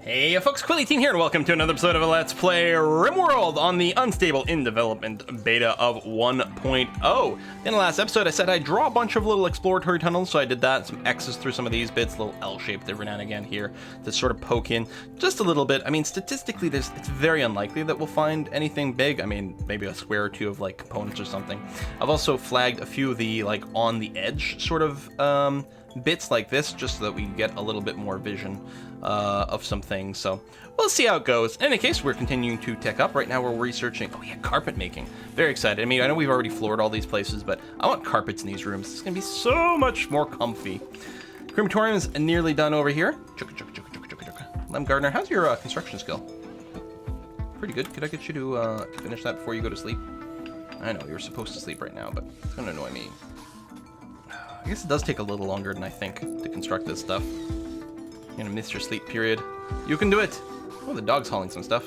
Hey folks, Quilly here, and welcome to another episode of Let's Play Rimworld on the unstable in development beta of 1.0. In the last episode, I said I'd draw a bunch of little exploratory tunnels, so I did that, some X's through some of these bits, little L-shaped every now and again here, to sort of poke in just a little bit. I mean, statistically, it's very unlikely that we'll find anything big. I mean, maybe a square or two of, like, components or something. I've also flagged a few of the, like, on the edge sort of, bits like this, just so that we get a little bit more vision of some things. So we'll see how it goes. In any case, we're continuing to tech up. Right now we're researching, oh yeah, carpet making. Very excited. I mean, I know we've already floored all these places, but I want carpets in these rooms. It's gonna be so much more comfy. Crematorium is nearly done over here. Lem Gardner, how's your construction skill? Pretty good. Could I get you to finish that before you go to sleep? I know, you're supposed to sleep right now, but it's gonna annoy me. I guess it does take a little longer than I think to construct this stuff. You're gonna miss your sleep period. You can do it. Oh, the dog's hauling some stuff.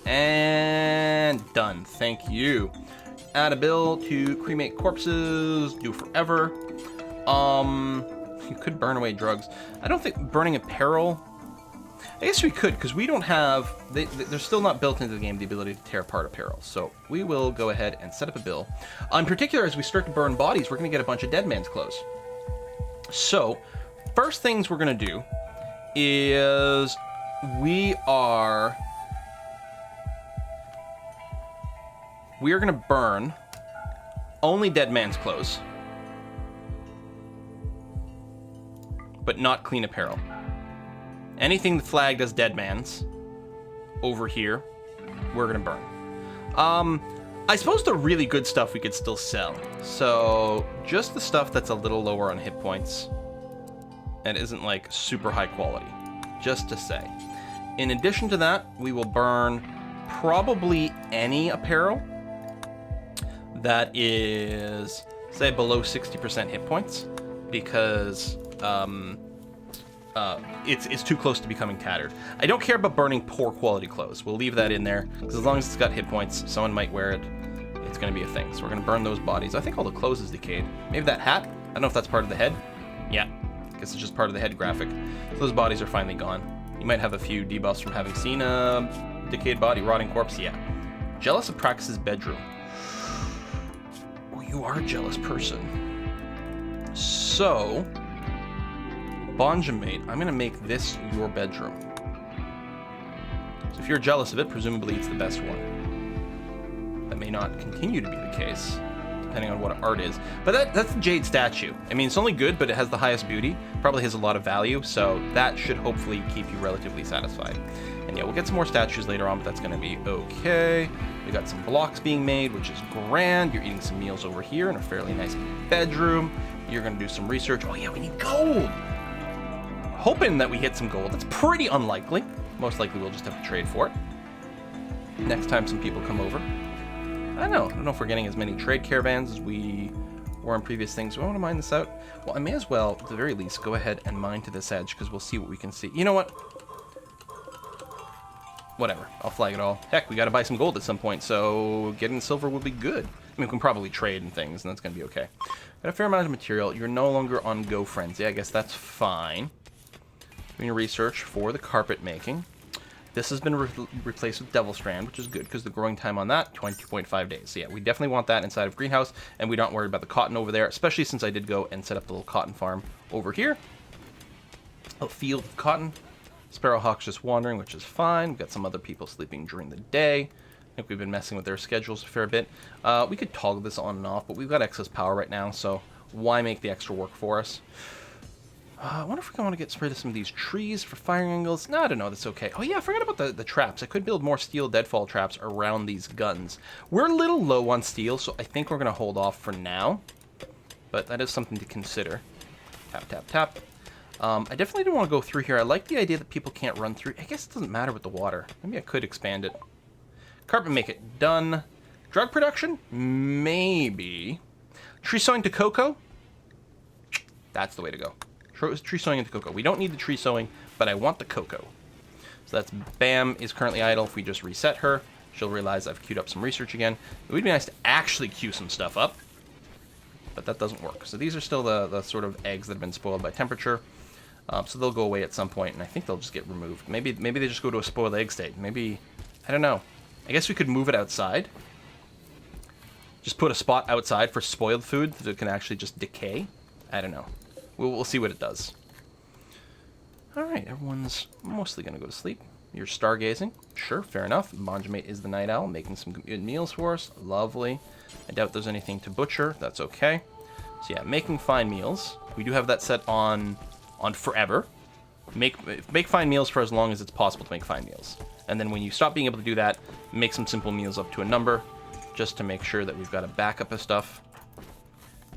And done. Thank you. Add a bill to cremate corpses. Do forever. You could burn away drugs. I don't think burning apparel. I guess we could, because we don't have. They're still not built into the game the ability to tear apart apparel. So we will go ahead and set up a bill. In particular, as we start to burn bodies, we're gonna get a bunch of dead man's clothes. So, first things we're gonna do is we are gonna burn only dead man's clothes, but not clean apparel. Anything flagged as dead man's over here, we're gonna burn. I suppose the really good stuff we could still sell. So just the stuff that's a little lower on hit points and isn't like super high quality, just to say. In addition to that, we will burn probably any apparel that is, say, below 60% hit points, because it's too close to becoming tattered. I don't care about burning poor quality clothes. We'll leave that in there, because as long as it's got hit points, someone might wear it. It's going to be a thing. So we're going to burn those bodies. I think all the clothes is decayed. Maybe that hat? I don't know if that's part of the head. Yeah, I guess it's just part of the head graphic. So those bodies are finally gone. You might have a few debuffs from having seen a decayed body, rotting corpse. Yeah. Jealous of Praxis' bedroom. Oh, you are a jealous person. So, Bonjamate, I'm going to make this your bedroom. So if you're jealous of it, presumably it's the best one. That may not continue to be the case, depending on what art is. But that's the Jade statue. I mean, it's only good, but it has the highest beauty. Probably has a lot of value, so that should hopefully keep you relatively satisfied. And yeah, we'll get some more statues later on, but that's going to be okay. We got some blocks being made, which is grand. You're eating some meals over here in a fairly nice bedroom. You're going to do some research. Oh yeah, we need gold! Hoping that we hit some gold. That's pretty unlikely. Most likely we'll just have to trade for it. Next time some people come over. I don't know if we're getting as many trade caravans as we were in previous things. Do I want to mine this out? Well, I may as well, at the very least, go ahead and mine to this edge, because we'll see what we can see. You know what? Whatever. I'll flag it all. Heck, we got to buy some gold at some point, so getting silver will be good. I mean, we can probably trade and things, and that's going to be okay. Got a fair amount of material. You're no longer on Go Frenzy. I guess that's fine. Doing research for the carpet making. This has been replaced with Devil Strand, which is good because the growing time on that, 22.5 days. So yeah, we definitely want that inside of greenhouse, and we don't worry about the cotton over there, especially since I did go and set up the little cotton farm over here. A field of cotton. Sparrowhawk's just wandering, which is fine. We've got some other people sleeping during the day. I think we've been messing with their schedules a fair bit. We could toggle this on and off, but we've got excess power right now, so why make the extra work for us? I wonder if we want to get rid of some of these trees for firing angles. No, I don't know. That's okay. Oh, yeah, I forgot about the traps. I could build more steel deadfall traps around these guns. We're a little low on steel, so I think we're going to hold off for now. But that is something to consider. Tap, tap, tap. I definitely don't want to go through here. I like the idea that people can't run through. I guess it doesn't matter with the water. Maybe I could expand it. Carpet make it. Done. Drug production? Maybe. Tree sowing to cocoa? That's the way to go. Tree sowing into cocoa. We don't need the tree sowing, but I want the cocoa. So that's Bam is currently idle. If we just reset her, she'll realize I've queued up some research again. It would be nice to actually queue some stuff up, but that doesn't work. So these are still the sort of eggs that have been spoiled by temperature. So they'll go away at some point, and I think they'll just get removed. Maybe they just go to a spoiled egg state. Maybe, I don't know. I guess we could move it outside. Just put a spot outside for spoiled food that can actually just decay. I don't know. We'll see what it does. All right, everyone's mostly going to go to sleep. You're stargazing. Sure, fair enough. Bonjamate is the night owl, making some good meals for us. Lovely. I doubt there's anything to butcher. That's okay. So yeah, making fine meals. We do have that set on forever. Make fine meals for as long as it's possible to make fine meals. And then when you stop being able to do that, make some simple meals up to a number, just to make sure that we've got a backup of stuff.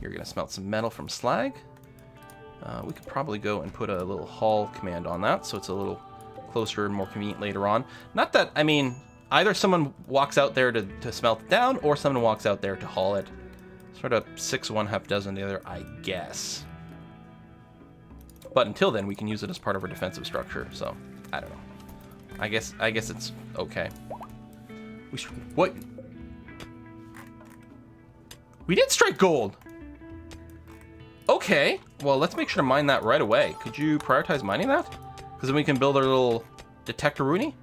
You're going to smelt some metal from slag. We could probably go and put a little haul command on that, so it's a little closer and more convenient later on. Not that, I mean, either someone walks out there to smelt it down, or someone walks out there to haul it. Sort of 6 one, half dozen the other, I guess. But until then, we can use it as part of our defensive structure, so I don't know. I guess it's okay. What? We did strike gold! Okay, well, let's make sure to mine that right away. Could you prioritize mining that? Because then we can build our little detector Rooney.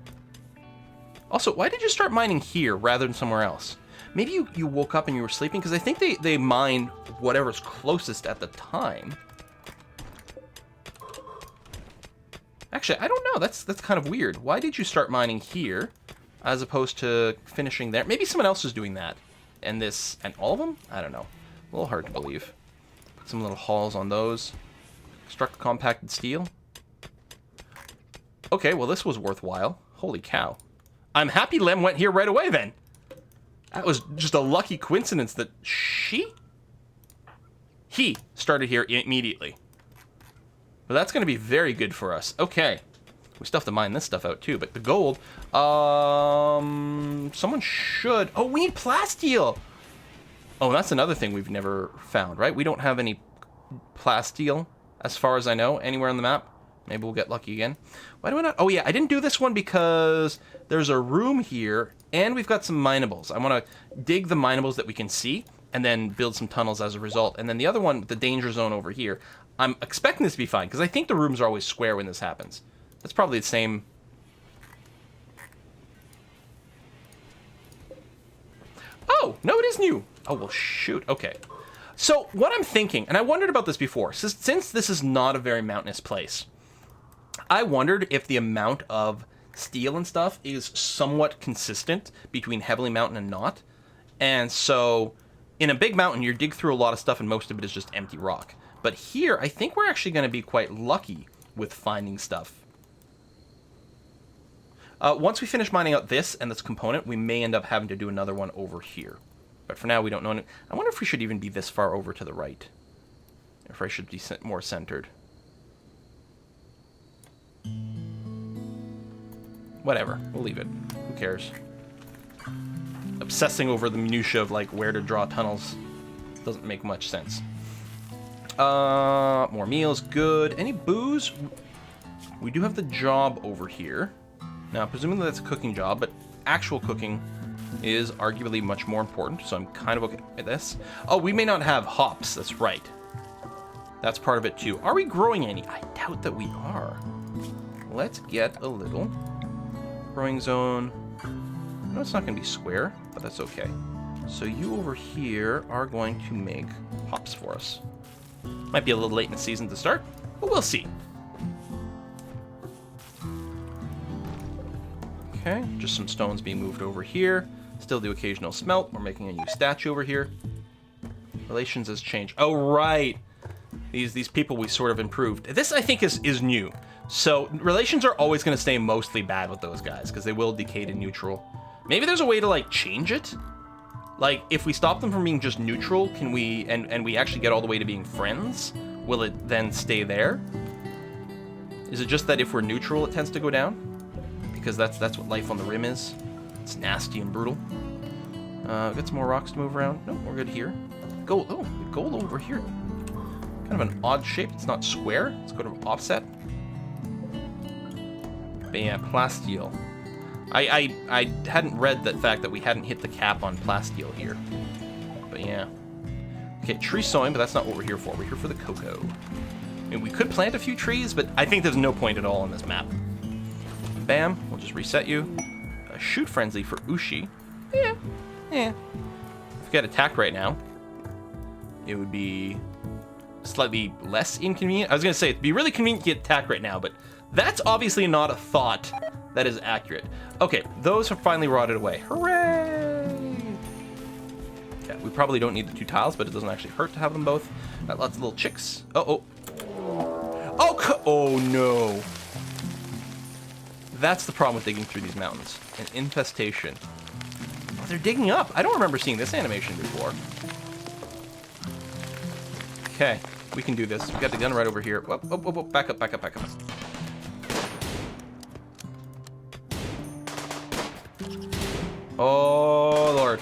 Also, why did you start mining here rather than somewhere else? Maybe you woke up and you were sleeping, because I think they mine whatever's closest at the time. Actually, I don't know. That's kind of weird. Why did you start mining here as opposed to finishing there? Maybe someone else is doing that. And all of them? I don't know. A little hard to believe. Put some little hauls on those. Extract compacted steel. Okay, well, this was worthwhile. Holy cow. I'm happy Lem went here right away, then. That was just a lucky coincidence that he started here immediately. But that's going to be very good for us. Okay. We still have to mine this stuff out, too. But the gold... someone should... Oh, we need plasteel! Oh, that's another thing we've never found, right? We don't have any plasteel, as far as I know, anywhere on the map. Maybe we'll get lucky again. Why do I not... Oh, yeah, I didn't do this one because there's a room here, and we've got some minables. I want to dig the minables that we can see, and then build some tunnels as a result. And then the other one, the danger zone over here, I'm expecting this to be fine, because I think the rooms are always square when this happens. That's probably the same... Oh, no, it is new. Oh, well, shoot. Okay. So, what I'm thinking, and I wondered about this before, since this is not a very mountainous place, I wondered if the amount of steel and stuff is somewhat consistent between heavily mountain and not. And so, in a big mountain, you dig through a lot of stuff, and most of it is just empty rock. But here, I think we're actually going to be quite lucky with finding stuff. Once we finish mining out this and this component, we may end up having to do another one over here. But for now, we don't know. I wonder if we should even be this far over to the right. If I should be more centered. Whatever. We'll leave it. Who cares? Obsessing over the minutia of, like, where to draw tunnels doesn't make much sense. More meals. Good. Any booze? We do have the job over here. Now, presumably that's a cooking job, but actual cooking is arguably much more important, so I'm kind of okay with this. Oh, we may not have hops. That's right. That's part of it, too. Are we growing any? I doubt that we are. Let's get a little growing zone. No, it's not going to be square, but that's okay. So you over here are going to make hops for us. Might be a little late in the season to start, but we'll see. Okay, just some stones being moved over here. Still the occasional smelt. We're making a new statue over here. Relations has changed. Oh, right. These people we sort of improved. This, I think, is new. So, relations are always going to stay mostly bad with those guys, because they will decay to neutral. Maybe there's a way to, like, change it? Like, if we stop them from being just neutral, can we, and we actually get all the way to being friends, will it then stay there? Is it just that if we're neutral, it tends to go down? Because that's what life on the rim is. It's nasty and brutal. Got some more rocks to move around. No, we're good here. Gold. Oh, the gold over here. Kind of an odd shape. It's not square. It's kind of offset. But yeah, plasteel. I hadn't read the fact that we hadn't hit the cap on plasteel here. But yeah. Okay, tree sowing, but that's not what we're here for. We're here for the cocoa. I mean, we could plant a few trees, but I think there's no point at all on this map. Bam. We'll just reset you. A shoot frenzy for Ushi. Yeah. If we got attacked right now, it would be slightly less inconvenient. I was going to say, it'd be really convenient to get attacked right now, but that's obviously not a thought that is accurate. Okay, those have finally rotted away. Hooray! Okay, we probably don't need the 2 tiles, but it doesn't actually hurt to have them both. Got lots of little chicks. Oh no. That's the problem with digging through these mountains. An infestation. Oh, they're digging up. I don't remember seeing this animation before. Okay, we can do this. We got the gun right over here. Whoop, whoop, whoop, whoop. Back up. Oh, Lord.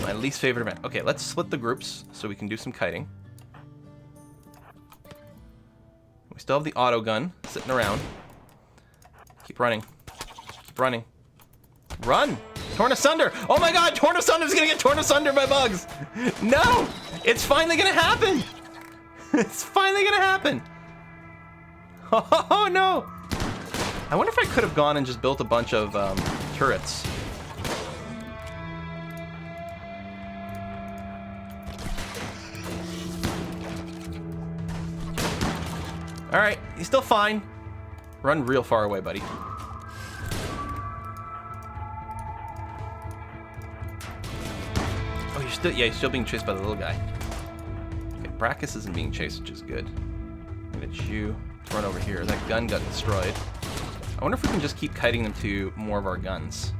My least favorite event. Okay, let's split the groups so we can do some kiting. We still have the auto gun sitting around. Keep running. Run! Torn asunder! Oh my god, torn asunder's gonna get torn asunder by bugs! No! It's finally gonna happen! It's finally gonna happen! Oh no! I wonder if I could have gone and just built a bunch of turrets. Alright, he's still fine. Run real far away, buddy. Oh, you're still being chased by the little guy. Okay, Brachus isn't being chased, which is good. Get you to run over here. That gun got destroyed. I wonder if we can just keep kiting them to more of our guns.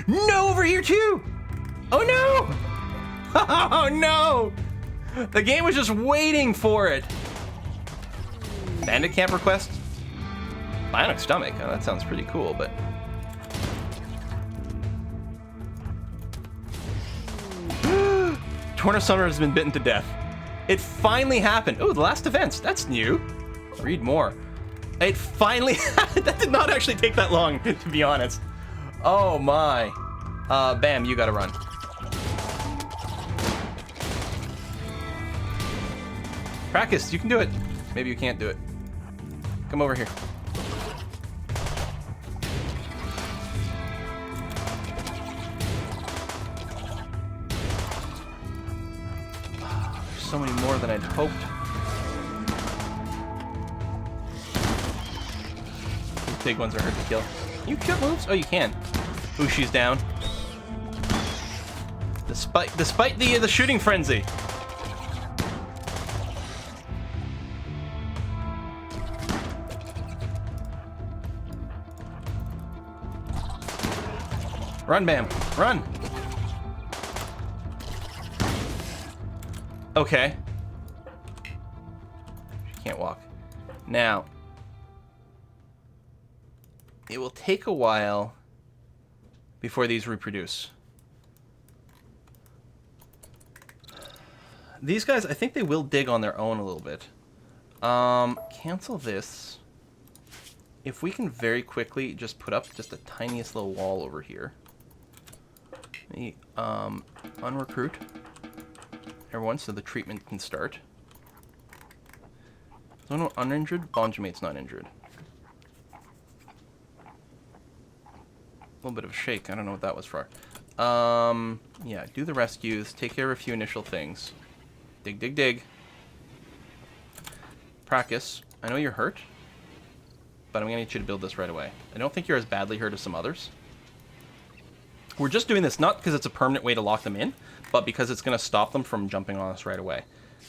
No, over here too! Oh no! Oh no! The game was just waiting for it. Bandit camp request? Bionic stomach. Oh, that sounds pretty cool, but... Torn Summer has been bitten to death. It finally happened. Oh, the last events. That's new. Read more. It finally... That did not actually take that long, to be honest. Oh, my. Bam, you gotta run. Practice, you can do it. Maybe you can't do it. Come over here. There's so many more than I'd hoped. These big ones are hard to kill. Can you kill moves? Oh, you can. Ooh, she's down. Despite the shooting frenzy. Run, Bam. Run. Okay. She can't walk. Now, it will take a while before these reproduce. These guys, I think they will dig on their own a little bit. Cancel this. If we can very quickly just put up just the tiniest little wall over here. Unrecruit everyone so the treatment can start. Is anyone uninjured? Bonjamate's not injured. A little bit of a shake. I don't know what that was for. Yeah, do the rescues. Take care of a few initial things. Dig, dig, dig. Practice. I know you're hurt, but I'm gonna need you to build this right away. I don't think you're as badly hurt as some others. We're just doing this not because it's a permanent way to lock them in, but because it's going to stop them from jumping on us right away.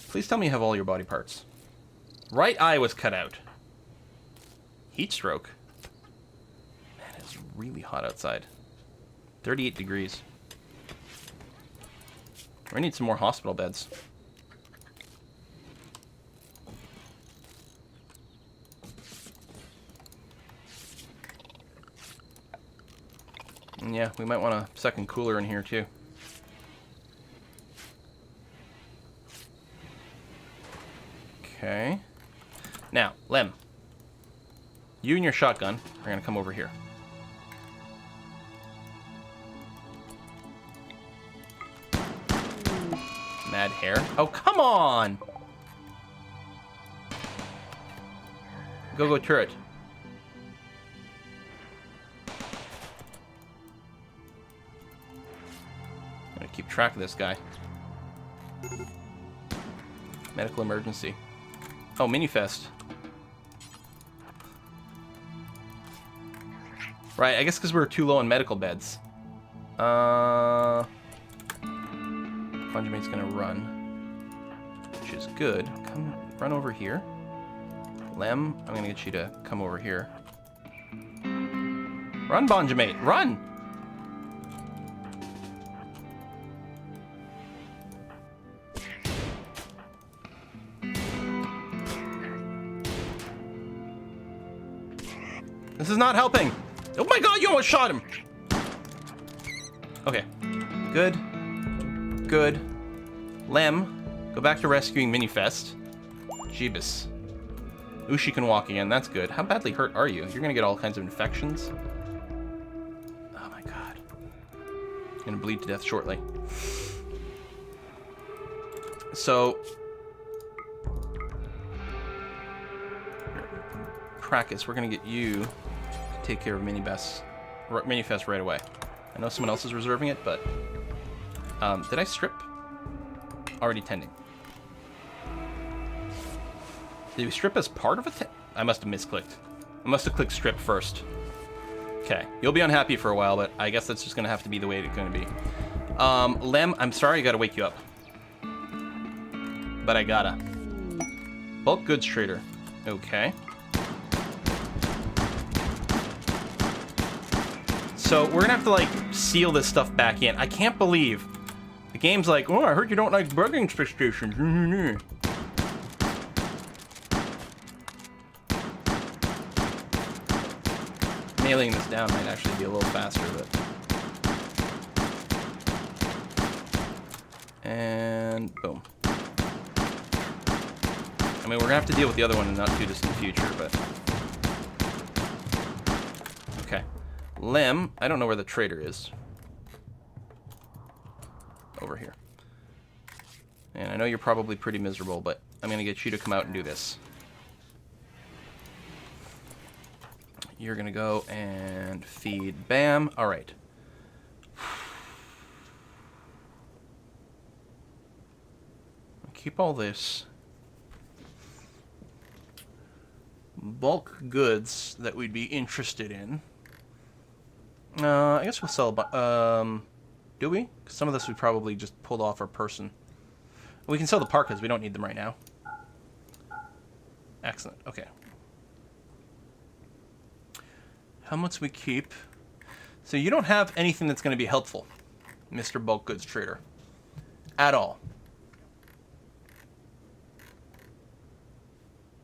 Please tell me you have all your body parts. Right eye was cut out. Heat stroke. Man, it's really hot outside. 38 degrees. We need some more hospital beds. And yeah, we might want a second cooler in here too. Okay. Now, Lem. You and your shotgun are going to come over here. Mad hair. Oh, come on! Go turret. I'm gonna keep track of this guy. Medical emergency. Oh, Minifest. Right, I guess because we were too low on medical beds. Fungimate's gonna run, which is good. Come, run over here. Lem, I'm gonna get you to come over here. Run, Bonjamate, run! This is not helping. Oh my god, you almost shot him! Okay. Good. Good. Lem, go back to rescuing Minifest. Jeebus. Ushi can walk again, that's good. How badly hurt are you? You're gonna get all kinds of infections. Oh my god. You're gonna bleed to death shortly. So... Practice, we're gonna get you to take care of Minifest right away. I know someone else is reserving it, but... did I strip? Already tending. Did we strip as part of it? I must have misclicked. I must have clicked strip first. Okay, you'll be unhappy for a while, but I guess that's just gonna have to be the way it's gonna be. Lem, I'm sorry I gotta wake you up. But I gotta. Bulk goods trader. Okay. So we're gonna have to, like, seal this stuff back in. I can't believe the game's like, oh, I heard you don't like bug infestations. Nailing this down might actually be a little faster, but... And boom. I mean, we're gonna have to deal with the other one in the not too distant future, but... Okay. Lem, I don't know where the trader is. Over here. And I know you're probably pretty miserable, but I'm gonna get you to come out and do this. You're gonna go and feed Bam. All right. Keep all this. Bulk goods that we'd be interested in. I guess we'll sell. Do we? 'Cause some of this we probably just pulled off our person. We can sell the parkas. We don't need them right now. Excellent. Okay. How much we keep? So you don't have anything that's going to be helpful, Mr. Bulk Goods Trader. At all.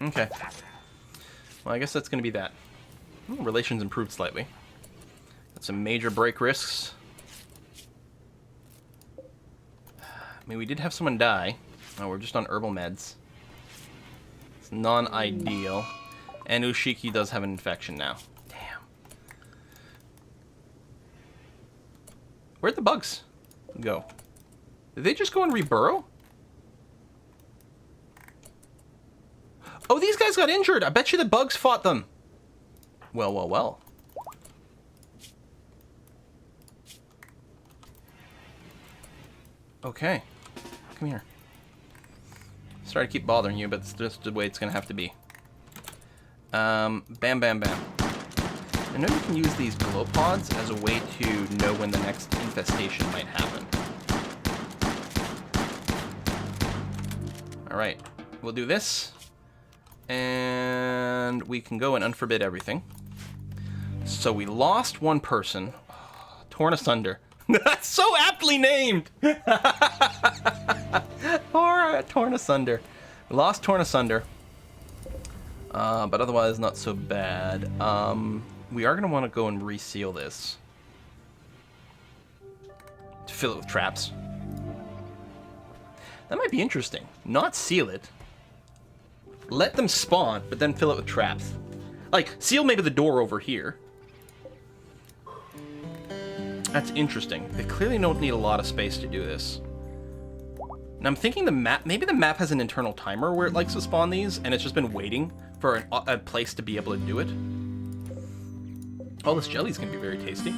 Okay. Well, I guess that's going to be that. Ooh, relations improved slightly. Got some major break risks. I mean, we did have someone die. Oh, we're just on herbal meds. It's non-ideal. And Ushiki does have an infection now. Damn. Where'd the bugs go? Did they just go and reburrow? Oh, these guys got injured. I bet you the bugs fought them. Well, well, well. Okay. Come here. Sorry to keep bothering you, but it's just the way it's going to have to be. Bam, bam, bam. I know you can use these glow pods as a way to know when the next infestation might happen. Alright. We'll do this. And we can go and unforbid everything. So we lost one person. Torn asunder. That's so aptly named! Torn asunder. We lost Torn asunder. But otherwise not so bad. We are going to want to go and reseal this. To fill it with traps. That might be interesting. Not seal it. Let them spawn, but then fill it with traps. Like, seal maybe the door over here. That's interesting. They clearly don't need a lot of space to do this. And I'm thinking the map, maybe the map has an internal timer where it likes to spawn these, and it's just been waiting for a place to be able to do it. Oh, this jelly's gonna be very tasty.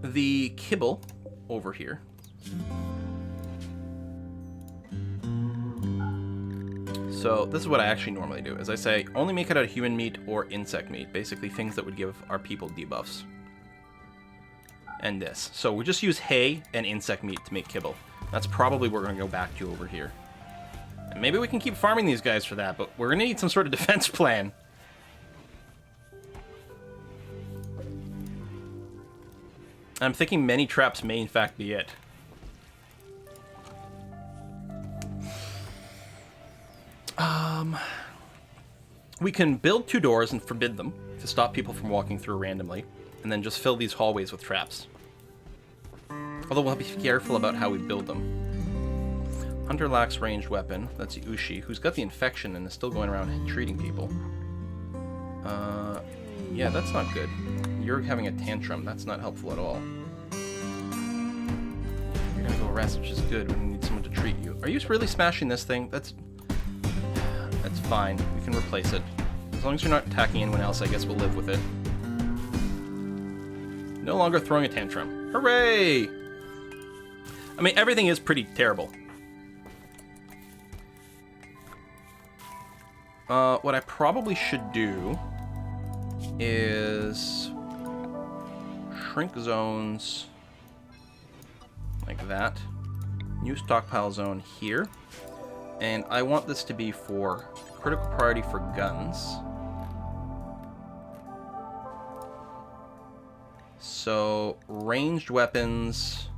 The kibble over here. So this is what I actually normally do, is I say, only make it out of human meat or insect meat. Basically things that would give our people debuffs. And this. So we just use hay and insect meat to make kibble. That's probably what we're going to go back to over here. And maybe we can keep farming these guys for that, but we're going to need some sort of defense plan. I'm thinking many traps may in fact be it. We can build 2 doors and forbid them to stop people from walking through randomly, and then just fill these hallways with traps. Although we'll have to be careful about how we build them. Hunter lacks ranged weapon. That's Ushi, who's got the infection and is still going around and treating people. Yeah, that's not good. You're having a tantrum. That's not helpful at all. You're gonna go rest, which is good when you need someone to treat you. Are you really smashing this thing? That's fine. We can replace it. As long as you're not attacking anyone else, I guess we'll live with it. No longer throwing a tantrum. Hooray! I mean, everything is pretty terrible. What I probably should do is shrink zones like that. New stockpile zone here. And I want this to be for critical priority for guns. So, ranged weapons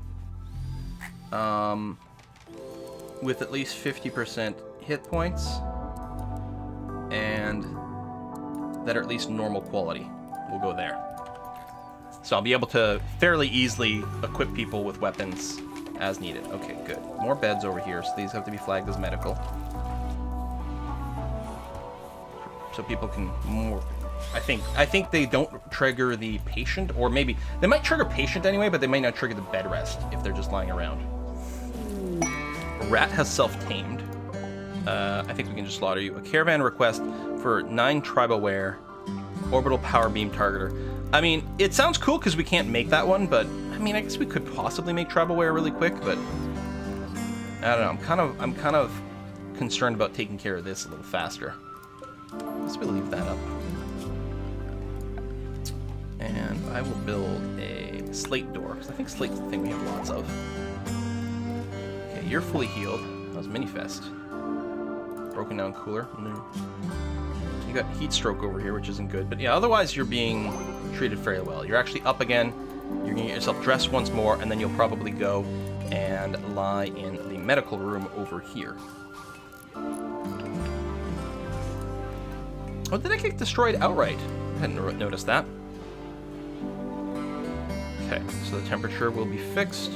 with at least 50% hit points and that are at least normal quality. We'll go there. So I'll be able to fairly easily equip people with weapons as needed. Okay, good. More beds over here, so these have to be flagged as medical. So people can more... I think they don't trigger the patient, or maybe... They might trigger patient anyway, but they might not trigger the bed rest if they're just lying around. Rat has self-tamed. I think we can just slaughter you. A caravan request for 9 tribal-ware, orbital power beam targeter. I mean, it sounds cool because we can't make that one, but I mean, I guess we could possibly make tribal-ware really quick, but I don't know. I'm kind of concerned about taking care of this a little faster. Let's leave that up. And I will build a slate door, because I think slate's the thing we have lots of. Okay, you're fully healed. That was Minifest. Broken down cooler. No. You got heat stroke over here, which isn't good. But yeah, otherwise you're being treated fairly well. You're actually up again. You're going to get yourself dressed once more, and then you'll probably go and lie in the medical room over here. Oh, did that get destroyed outright? I hadn't noticed that. Okay, so the temperature will be fixed.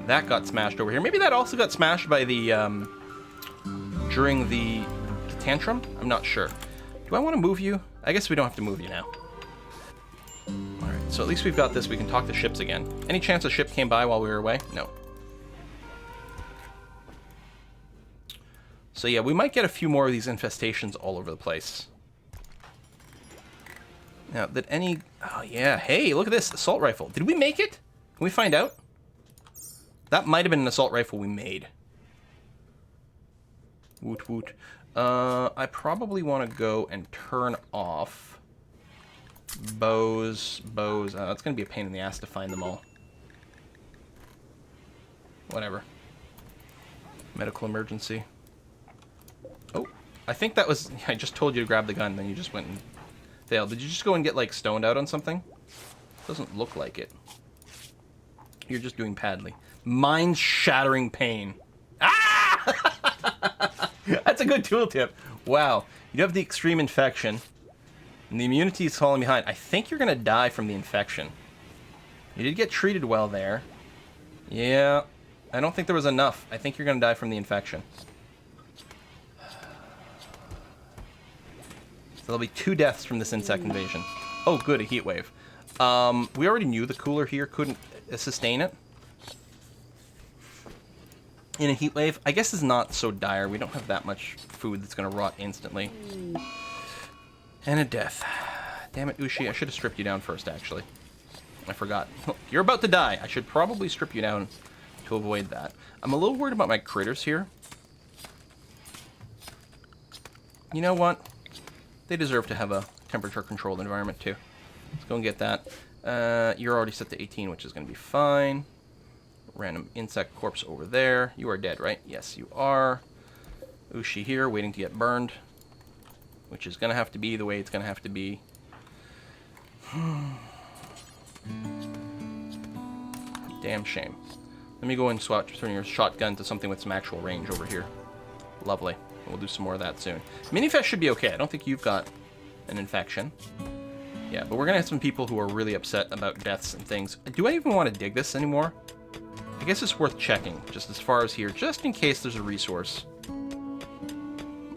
That got smashed over here. Maybe that also got smashed by the, during the tantrum? I'm not sure. Do I want to move you? I guess we don't have to move you now. Alright, so at least we've got this. We can talk to ships again. Any chance a ship came by while we were away? No. So yeah, we might get a few more of these infestations all over the place. Now, did any... Oh, yeah. Hey, look at this. Assault rifle. Did we make it? Can we find out? That might have been an assault rifle we made. Woot woot. I probably want to go and turn off bows. That's going to be a pain in the ass to find them all. Whatever. Medical emergency. Oh, I think that was... I just told you to grab the gun, then you just went and failed. Did you just go and get, like, stoned out on something? Doesn't look like it. You're just doing badly. Mind-shattering pain. Ah! That's a good tooltip. Wow. You have the extreme infection, and the immunity is falling behind. I think you're going to die from the infection. You did get treated well there. Yeah. I don't think there was enough. I think you're going to die from the infection. So there'll be 2 deaths from this insect invasion. Oh, good, a heat wave. We already knew the cooler here couldn't sustain it. in a heat wave. I guess it's not so dire. We don't have that much food that's going to rot instantly. And a death. Damn it, Ushi. I should have stripped you down first, actually. I forgot. You're about to die. I should probably strip you down to avoid that. I'm a little worried about my critters here. You know what? They deserve to have a temperature-controlled environment, too. Let's go and get that. You're already set to 18, which is going to be fine. Random insect corpse over there. You are dead, right? Yes, you are. Ushi here, waiting to get burned. Which is going to have to be the way it's going to have to be. Damn shame. Let me go and switch turn your shotgun to something with some actual range over here. Lovely. We'll do some more of that soon. Minifest should be okay. I don't think you've got an infection. Yeah, but we're going to have some people who are really upset about deaths and things. Do I even want to dig this anymore? I guess it's worth checking, just as far as here, just in case there's a resource.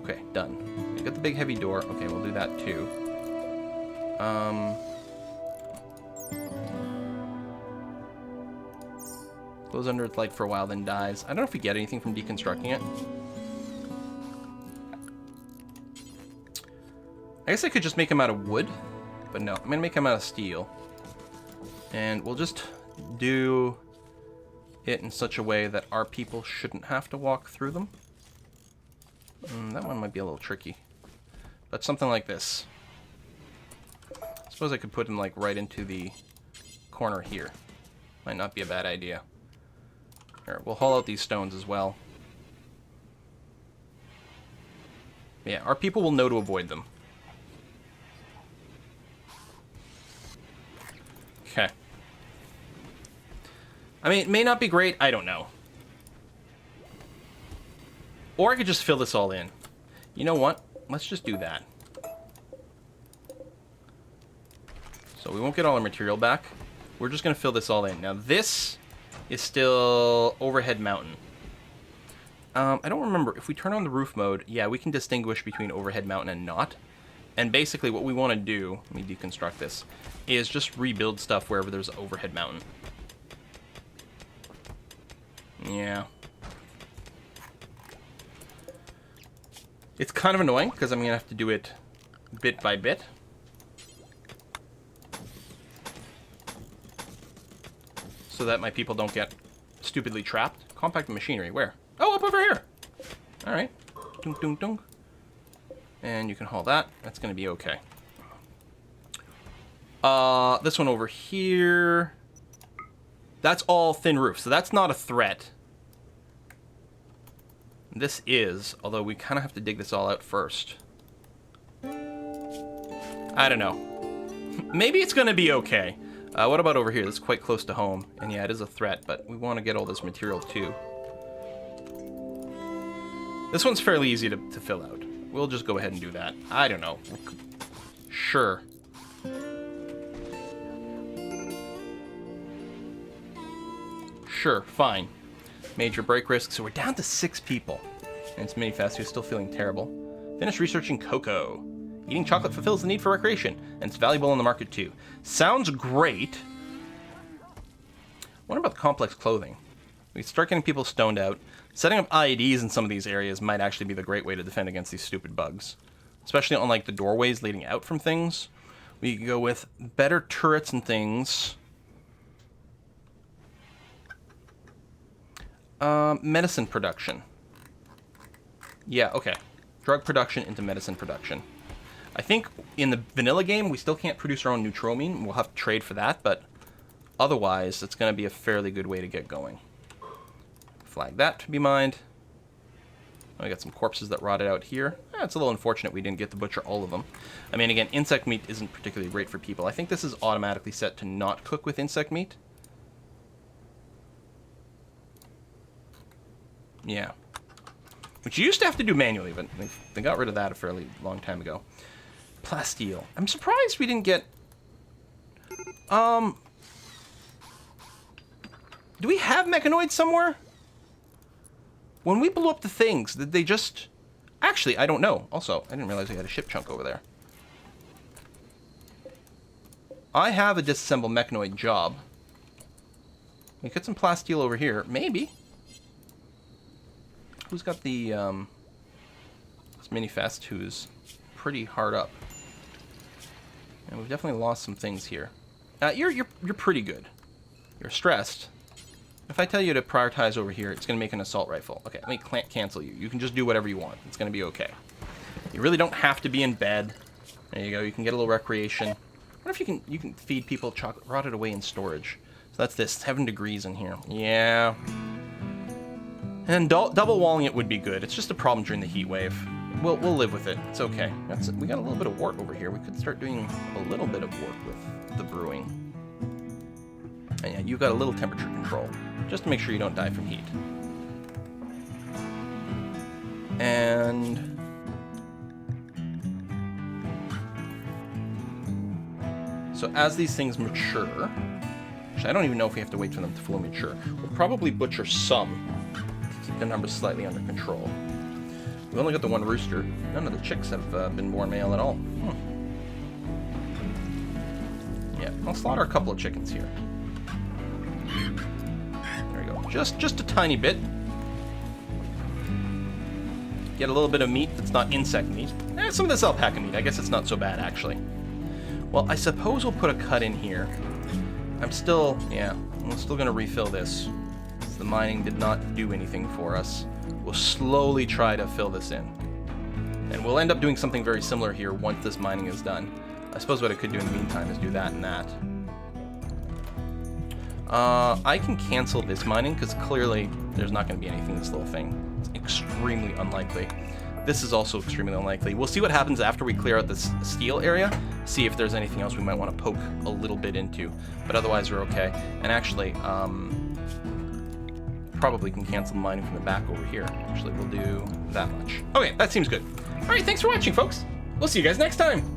Okay, done. We got the big heavy door. Okay, we'll do that too. Goes under its light for a while, then dies. I don't know if we get anything from deconstructing it. I guess I could just make him out of wood, but no, I'm going to make him out of steel. And we'll just do it in such a way that our people shouldn't have to walk through them. That one might be a little tricky. But something like this. I suppose I could put him like right into the corner here. Might not be a bad idea. Here, we'll haul out these stones as well. Yeah, our people will know to avoid them. Okay. I mean, it may not be great, I don't know. Or I could just fill this all in. You know what? Let's just do that. So we won't get all our material back. We're just going to fill this all in. Now this is still overhead mountain. I don't remember. If we turn on the roof mode, yeah, we can distinguish between overhead mountain and not. And basically what we want to do, let me deconstruct this, is just rebuild stuff wherever there's overhead mountain. Yeah. It's kind of annoying because I'm going to have to do it bit by bit. So that my people don't get stupidly trapped. Compact machinery, where? Oh, up over here! Alright. Dunk, dunk, dunk. And you can haul that. That's going to be okay. This one over here. That's all thin roof, so that's not a threat. This is, although we kind of have to dig this all out first. I don't know. Maybe it's going to be okay. What about over here? This is quite close to home. And yeah, it is a threat, but we want to get all this material too. This one's fairly easy to fill out. We'll just go ahead and do that. I don't know. Sure. Sure, fine. Major break risk. So we're down to 6 people. And it's Minifest, who's still feeling terrible. Finish researching cocoa. Eating chocolate fulfills the need for recreation, and it's valuable in the market too. Sounds great. What about complex clothing? We start getting people stoned out. Setting up IEDs in some of these areas might actually be the great way to defend against these stupid bugs. Especially on like the doorways leading out from things. We could go with better turrets and things. Medicine production. Yeah, okay. Drug production into medicine production. I think in the vanilla game, we still can't produce our own neutromine. We'll have to trade for that, but otherwise, it's going to be a fairly good way to get going. Flag that to be mined. I got some corpses that rotted out here. It's a little unfortunate we didn't get to butcher all of them. I mean, again, insect meat isn't particularly great for people. I think this is automatically set to not cook with insect meat. Yeah. Which you used to have to do manually, but they got rid of that a fairly long time ago. Plasteel. I'm surprised we didn't get... Do we have mechanoids somewhere? When we blew up the things, did they just... Actually, I don't know. Also, I didn't realize we had a ship chunk over there. I have a disassemble mechanoid job. We get some plasteel over here. Maybe. Who's got the this mini fest who's pretty hard up? And we've definitely lost some things here. You're pretty good. You're stressed. If I tell you to prioritize over here, it's going to make an assault rifle. Okay, let me cancel you. You can just do whatever you want. It's going to be okay. You really don't have to be in bed. There you go. You can get a little recreation. What if you can feed people chocolate rotted away in storage? So that's this 7 degrees in here. Yeah. And double walling it would be good. It's just a problem during the heat wave. We'll live with it. It's okay. We got a little bit of wart over here. We could start doing a little bit of work with the brewing. And yeah, you've got a little temperature control, just to make sure you don't die from heat. And so as these things mature, actually I don't even know if we have to wait for them to fully mature. We'll probably butcher some to keep the numbers slightly under control. We only got the one rooster. None of the chicks have been born male at all. Yeah, I'll slaughter a couple of chickens here. There we go. Just a tiny bit. Get a little bit of meat that's not insect meat. Some of this alpaca meat. I guess it's not so bad, actually. Well, I suppose we'll put a cut in here. I'm still going to refill this. The mining did not do anything for us. We'll slowly try to fill this in. And we'll end up doing something very similar here once this mining is done. I suppose what I could do in the meantime is do that and that. I can cancel this mining, because clearly there's not going to be anything in this little thing. It's extremely unlikely. This is also extremely unlikely. We'll see what happens after we clear out this steel area, see if there's anything else we might want to poke a little bit into. But otherwise we're okay. And actually, probably can cancel the mining from the back over here. Actually, we'll do that much. Okay, that seems good. All right, thanks for watching, folks. We'll see you guys next time.